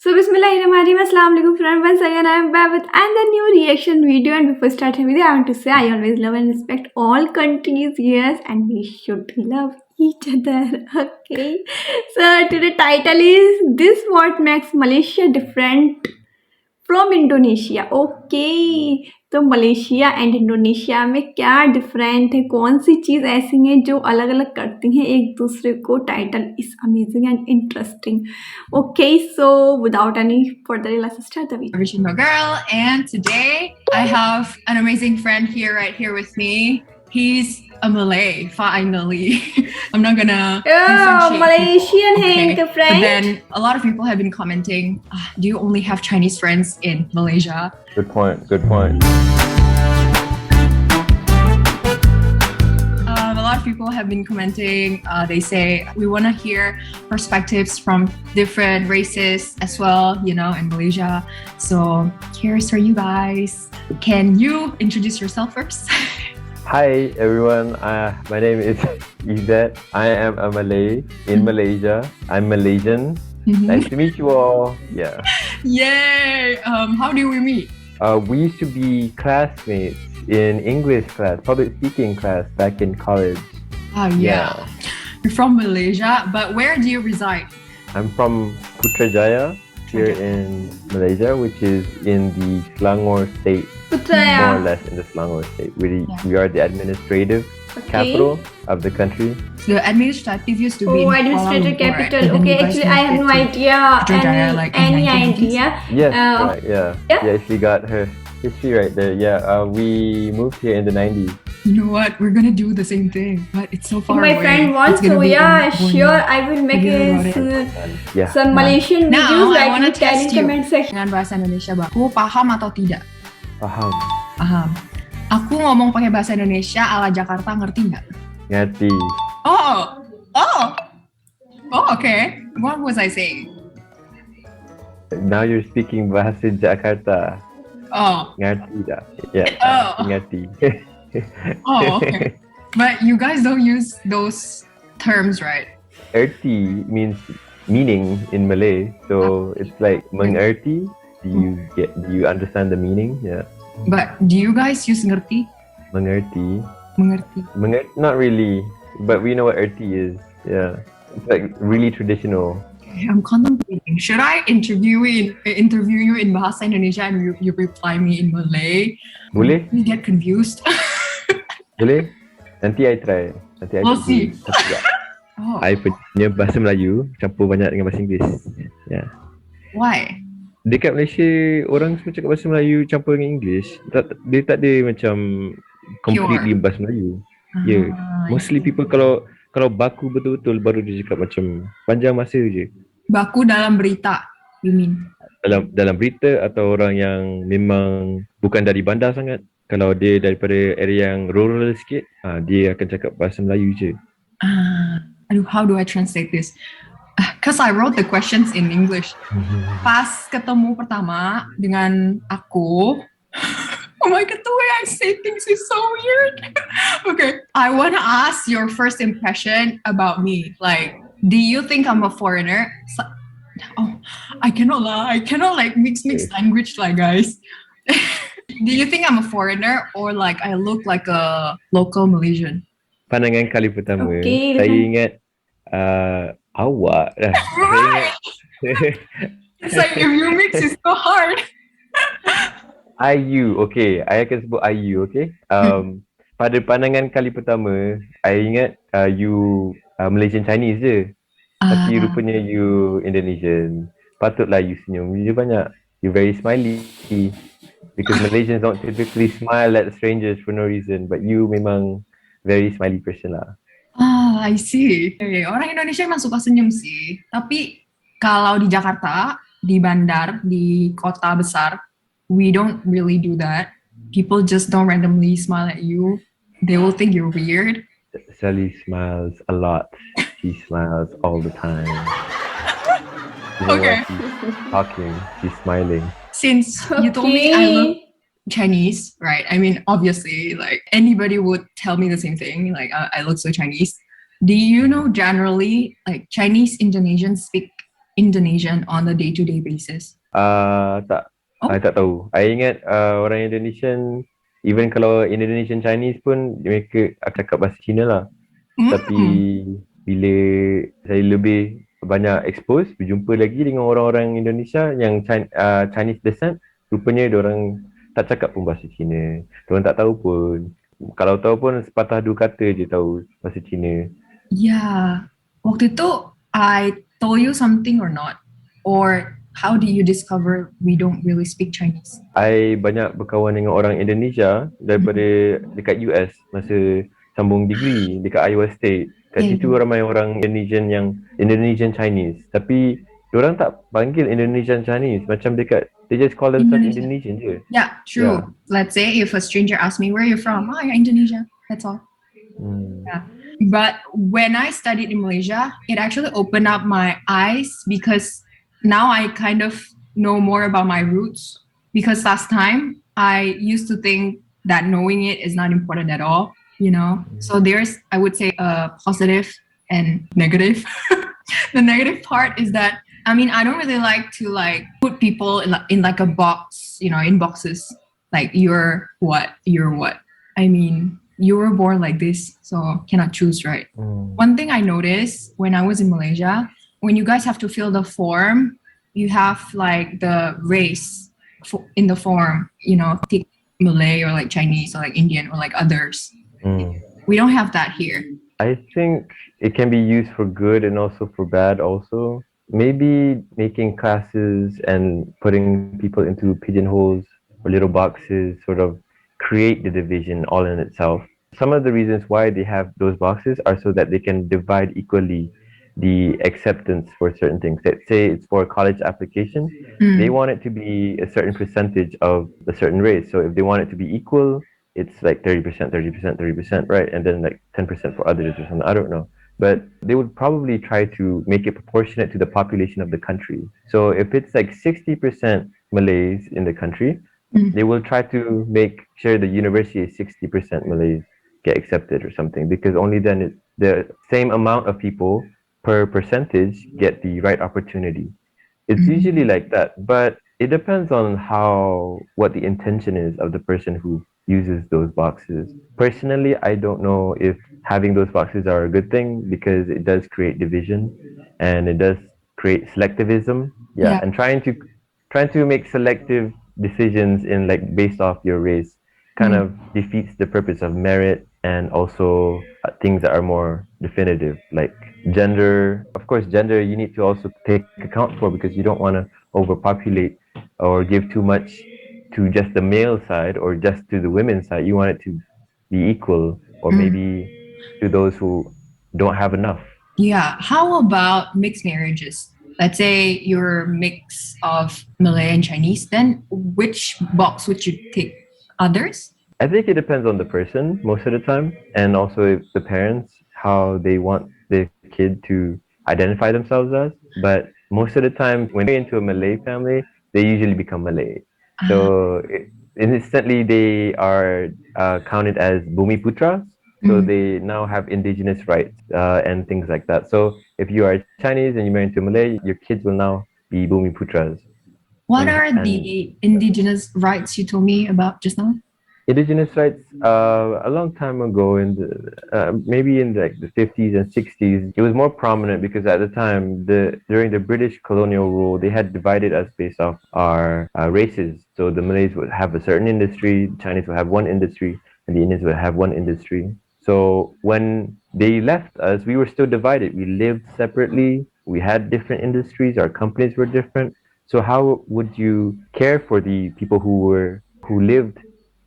So Bismillahirrahmanirrahim. Assalamualaikum friend. Once again I am back with another new reaction video, and before starting with it, I want to say I always love and respect all countries, yes, and we should love each other. Okay. So today title is This What Makes Malaysia Different from Indonesia. Okay, तो Malaysia and Indonesia में क्या different है, कौन सी चीज़ ऐसी हैं जो अलग अलग करती हैं एक दूसरे को. Title is amazing and interesting. Okay, so without any further let's start the video. Original girl, and today I have an amazing friend here, right here with me. He's a Malay, finally. I'm not gonna differentiate Malaysian people, है okay? इनका But friend. then a lot of people have been commenting, do you only have Chinese friends in Malaysia? Good point. Good point. A lot of people have been commenting. They say we want to hear perspectives from different races as well, you know, in Malaysia. So here's for you guys. Can you introduce yourself first? Hi everyone. My name is Izzat. I am a Malay in Malaysia. I'm Malaysian. Nice to meet you all. Yeah. Yay! How do we meet? We used to be classmates in English class, public speaking class back in college. Oh yeah. You're from Malaysia, but where do you reside? I'm from Putrajaya here in Malaysia, which is in the Selangor state. More or less in the Selangor state. We are the administrative capital of the country. The administrative used to be in Administrative Kuala Lumpur, capital. right? Okay, actually I have no idea Putrajaya, like, in any 1980s. idea. Yes, right, yeah. Yeah, she got her history right there. Yeah, we moved here in the 90s. You know what? We're gonna do the same thing, but it's so far My away. friend wants It's gonna to, be yeah, in sure. I will make Yeah. some Malaysian Now, videos I like wanna in tell in test you. comment section. Dengan bahasa Indonesia, Bang. Aku paham atau tidak? Paham. Paham. Aku ngomong pakai bahasa Indonesia ala Jakarta, ngerti nggak? Ngerti. Okay. What was I saying? Now you're speaking bahasa Jakarta. Oh, Ngerti dah. Yeah. Ngerti. okay. But you guys don't use those terms, right? Erti means meaning in Malay. So it's like mengerti. Do you understand the meaning? Yeah. But do you guys use ngerti? Mengerti. Mengerti. Not really. But we know what erti is. Yeah. It's like really traditional. Okay, I'm contemplating. Should I interview you in Bahasa Indonesia and you reply me in Malay? Boleh? We get confused. Boleh? Nanti I try. Nanti I We'll see. Oh, I punya bahasa Melayu campur banyak dengan bahasa Inggeris. Yeah. why? Dekat Malaysia orang semua cakap bahasa Melayu campur dengan English. Dia tak ada macam completely bahasa Melayu. Yeah. Mostly people kalau baku betul-betul baru dia cakap macam panjang masa je. Baku dalam berita, you mean? Dalam berita atau orang yang memang bukan dari bandar sangat. Kalau dia daripada area yang rural sikit, dia akan cakap bahasa Melayu je. Aduh, how do I translate this? Because I wrote the questions in English. Pas ketemu pertama dengan aku, oh my god, the way I say things is so weird. Okay, I want to ask your first impression about me. Like, do you think I'm a foreigner? I cannot like mix language like guys. Do you think I'm a foreigner or like I look like a local Malaysian? Pandangan kali pertama, Okay, saya ingat awak dah. It's like if you mix, it's so hard. IU, okay. I akan sebut IU, okay. Pada pandangan kali pertama, I ingat you Malaysian Chinese je. Tapi rupanya you Indonesian. Patutlah you senyum. You banyak. You very smiley. Because Malaysians don't typically smile at strangers for no reason. But you memang very smiley person lah. I see. Okay, orang Indonesia emang suka senyum sih. Tapi kalau di Jakarta, di bandar, di kota besar, we don't really do that. People just don't randomly smile at you. They will think you're weird. Sally smiles a lot. She smiles all the time. Okay. She's talking, she's smiling. Since you told me I look Chinese, right? I mean, obviously, like anybody would tell me the same thing. Like I look so Chinese. Do you know generally, like Chinese Indonesians speak Indonesian on a day-to-day basis? Tak. Oh. I tak tahu. I ingat orang Indonesian, even kalau Indonesian Chinese pun, mereka akan cakap bahasa Cina lah. Tapi bila saya lebih banyak expose, berjumpa lagi dengan orang-orang Indonesia yang Chinese descent, rupanya diorang tak cakap pun bahasa Cina. Diorang tak tahu pun. Kalau tahu pun sepatah dua kata je tahu bahasa Cina. Yeah. Waktu itu I told you something or not? Or how did you discover we don't really speak Chinese? I banyak berkawan dengan orang Indonesia daripada dekat US masa sambung degree dekat Iowa State. Kat situ ramai orang Indonesian Chinese. Tapi diorang tak panggil Indonesian Chinese. Macam dekat, they just call themselves Indonesian je. Yeah, true. Yeah. Let's say if a stranger asks me, where are you from? Oh, yeah, Indonesia. That's all. Yeah. But when I studied in Malaysia, it actually opened up my eyes because now I kind of know more about my roots. Because last time I used to think that knowing it is not important at all, you know. So there's, I would say, a positive and negative. The negative part is that I mean, I don't really like to put people in like a box, you know, in boxes. Like you're what? I mean, you were born like this, so cannot choose, right? One thing I noticed when I was in Malaysia, when you guys have to fill the form, you have like the race in the form, you know, take Malay or like Chinese or like Indian or like others. We don't have that here. I think it can be used for good and also for bad also. Maybe making classes and putting people into pigeonholes or little boxes sort of create the division all in itself. Some of the reasons why they have those boxes are so that they can divide equally the acceptance for certain things. Let's say it's for a college application, they want it to be a certain percentage of a certain race. So if they want it to be equal, it's like 30%, 30%, 30%, right? And then like 10% for others or something. I don't know. But they would probably try to make it proportionate to the population of the country. So if it's like 60% Malays in the country, they will try to make sure the university is 60% Malays get accepted or something, because only then the same amount of people per percentage get the right opportunity. It's usually like that, but it depends on what the intention is of the person who uses those boxes. Personally, I don't know if having those boxes are a good thing, because it does create division and it does create selectivism. Yeah. And trying to make selective decisions in like based off your race kind of defeats the purpose of merit, and also things that are more definitive, like gender. Of course, gender you need to also take account for, because you don't want to overpopulate or give too much to just the male side or just to the women's side. You want it to be equal, or maybe to those who don't have enough. Yeah. How about mixed marriages? Let's say you're a mix of Malay and Chinese, then which box would you take? Others? I think it depends on the person most of the time, and also the parents, how they want the kid to identify themselves as. But most of the time, when they're into a Malay family, they usually become Malay. So instantly they are counted as Bumi Putras. So they now have indigenous rights and things like that. So if you are Chinese and you marry into Malay, your kids will now be Bumi Putras. What are the indigenous rights you told me about just now? Indigenous rights, a long time ago, maybe in like the 50s and 60s, it was more prominent, because at the time, during the British colonial rule, they had divided us based off our races. So the Malays would have a certain industry, the Chinese would have one industry, and the Indians would have one industry. So when they left us, we were still divided. We lived separately. We had different industries. Our companies were different. So how would you care for the people who lived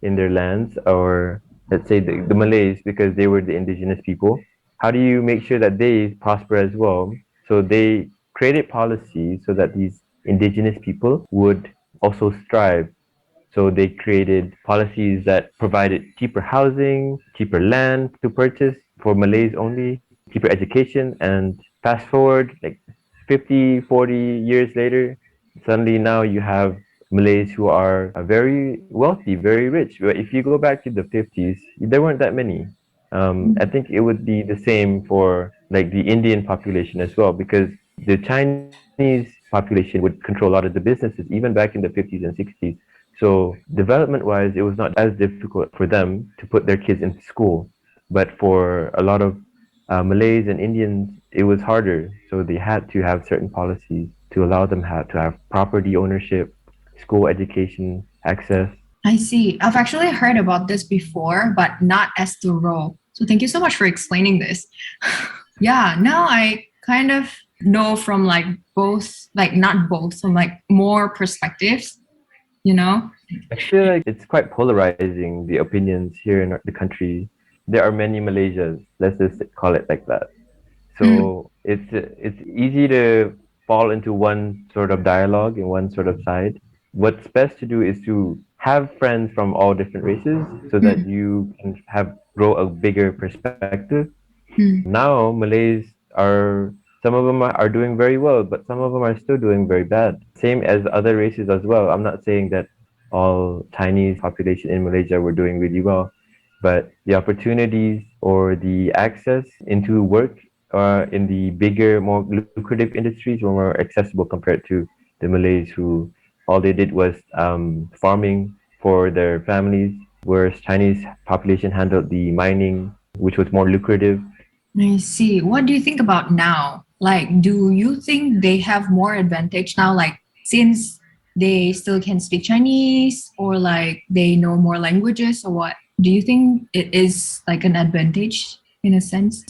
in their lands, or let's say the Malays, because they were the indigenous people? How do you make sure that they prosper as well? So they created policies so that these indigenous people would also strive. So they created policies that provided cheaper housing, cheaper land to purchase for Malays only, cheaper education, and fast forward like 50, 40 years later, suddenly now you have Malays who are very wealthy, very rich. But if you go back to the 50s, there weren't that many. I think it would be the same for like the Indian population as well, because The Chinese population would control a lot of the businesses, even back in the 50s and 60s. So development-wise, it was not as difficult for them to put their kids into school. But for a lot of Malays and Indians, it was harder. So they had to have certain policies to allow them to have property ownership, school education, access. I see. I've actually heard about this before, but not as thorough. So thank you so much for explaining this. Yeah, now I kind of know from like both, like not both, from like more perspectives, you know? I feel like it's quite polarizing, the opinions here in the country. There are many Malaysias, let's just call it like that. So it's easy to fall into one sort of dialogue and one sort of side. What's best to do is to have friends from all different races so that you can have grow a bigger perspective. Now Malays are some of them are doing very well, but some of them are still doing very bad. Same as other races as well. I'm not saying that all Chinese population in Malaysia were doing really well, but the opportunities or the access into work in the bigger, more lucrative industries were more accessible compared to the Malays who all they did was farming for their families, whereas Chinese population handled the mining, which was more lucrative. I see. What do you think about now? Like, do you think they have more advantage now? Like, since they still can speak Chinese or like they know more languages or what? Do you think it is like an advantage in a sense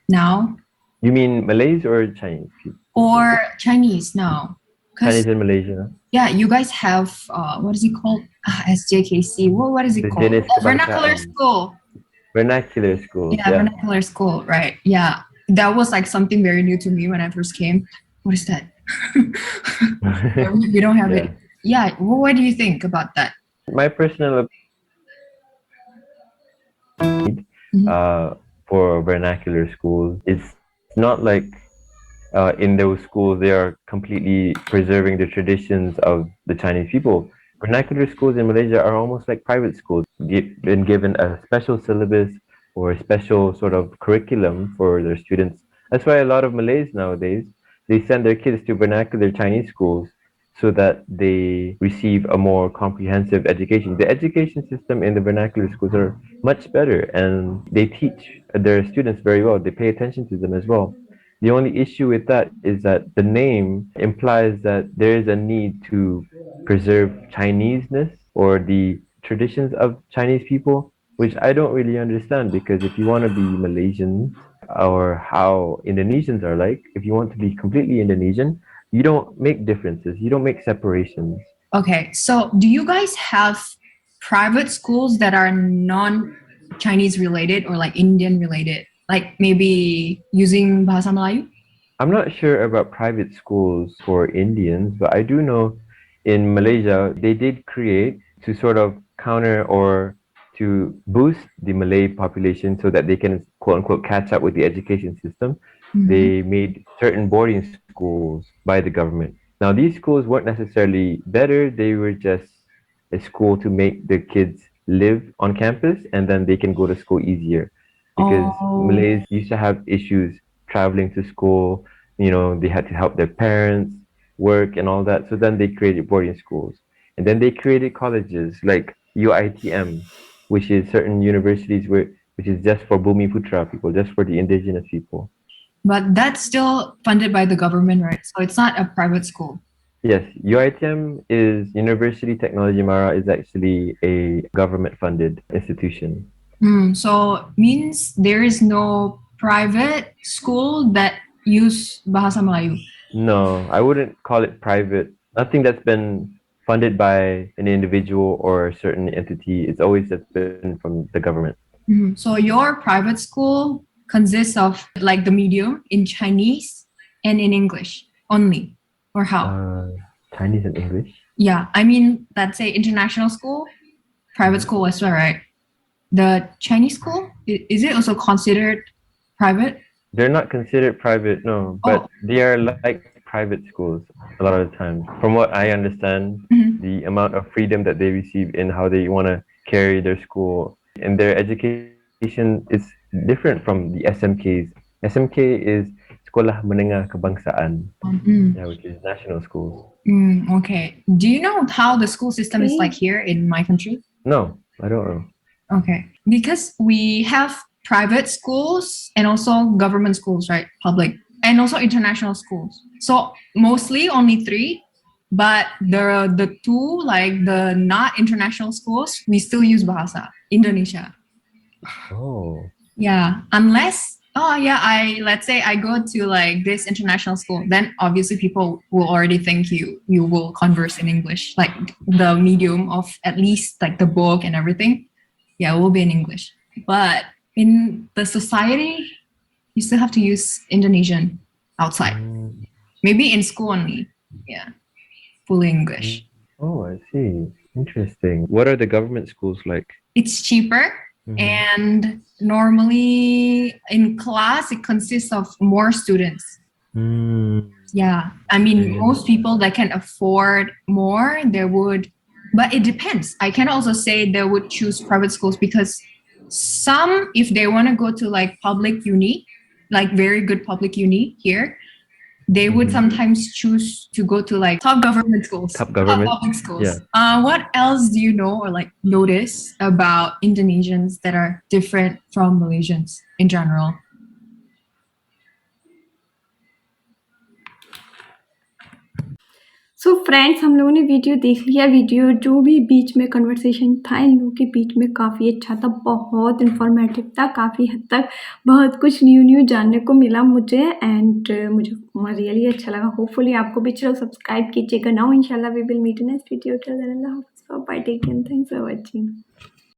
now? You mean Malays or Chinese people? Or Chinese now? Chinese Because, in Malaysia. yeah, you guys have, what is it called? SJKC. What is it The called? jenis Oh, vernacular kebangsaan. school. Vernacular schools, Yeah, yeah. vernacular school, right? Yeah, that was like something very new to me when I first came. What is that? We don't have Yeah. it. Yeah, what do you think about that? My personal Mhm. for vernacular schools, it's not like in those schools they are completely preserving the traditions of the Chinese people. Vernacular schools in Malaysia are almost like private schools, been given a special syllabus or a special sort of curriculum for their students. That's why a lot of Malays nowadays they send their kids to vernacular Chinese schools so that they receive a more comprehensive education. The education system in the vernacular schools are much better and they teach their students very well. They pay attention to them as well. The only issue with that is that the name implies that there is a need to preserve Chineseness or the traditions of Chinese people, which I don't really understand because if you want to be Malaysian or how Indonesians are like, if you want to be completely Indonesian, you don't make differences, you don't make separations. Okay, so do you guys have private schools that are non-Chinese related or like Indian related? Like maybe using Bahasa Melayu? I'm not sure about private schools for Indians, but I do know in Malaysia they did create to sort of counter or to boost the Malay population so that they can quote unquote catch up with the education system. Mhm. They made certain boarding schools by the government. Now these schools weren't necessarily better, they were just a school to make the kids live on campus and then they can go to school easier because Oh, Malays used to have issues traveling to school. You know, they had to help their parents work and all that. So then they created boarding schools. And then they created colleges like UITM, which is certain universities which is just for Bumi Putra people, just for the indigenous people. but that's still funded by the government, right? So it's not a private school. Yes, UITM is University Technology Mara is actually a government funded institution. So means there is no private school that use Bahasa Melayu. No, I wouldn't call it private. Nothing that's been funded by an individual or a certain entity. It's always just been from the government. So your private school consists of like the medium in Chinese and in English only, or how? Uh, Chinese and English. Yeah, I mean let's say international school, private school as well, right? The Chinese school is it also considered private? They're not considered private, no, Oh, but they are like private schools a lot of the time. From what I understand, mhm. the amount of freedom that they receive in how they want to carry their school and their education is different from the SMKs. SMK is it's sekolah menengah kebangsaan, which is national schools. Okay. Do you know how the school system is Okay. like here in my country? No, I don't know. Okay. Because we have private schools and also government schools, right? Public. And also international schools. So mostly only three. But the two, like the not international schools, we still use Bahasa Indonesia. Oh. Yeah. Unless let's say I go to like this international school, then obviously people will already think you will converse in English, like the medium of at least like the book and everything. Yeah, it will be in English. But in the society, you still have to use Indonesian outside. Maybe in school only. Yeah. Fully English. Oh, I see. Interesting. What are the government schools like? It's cheaper. And normally in class, it consists of more students. Yeah. I mean, most people that can afford more, they would, but it depends. I can also say they would choose private schools because some, if they want to go to like public uni, like very good public uni here, they would sometimes choose to go to like top government schools, Top government? public schools. Yeah. What else do you know or like notice about Indonesians that are different from Malaysians in general? So friends, हम लोगों ने video देख लिया। Video जो भी बीच में conversation था इन लोगों के बीच में काफ़ी अच्छा था, बहुत इन्फॉर्मेटिव था, काफ़ी हद तक बहुत कुछ न्यू जानने को मिला मुझे एंड मुझे रियली अच्छा लगा। होपफुली आपको भी। चलो सब्सक्राइब कीजिएगा नाउ। इंशाल्लाह we will meet in next video. Till then अल्लाह हाफ़िज़, bye, take care, thanks for watching.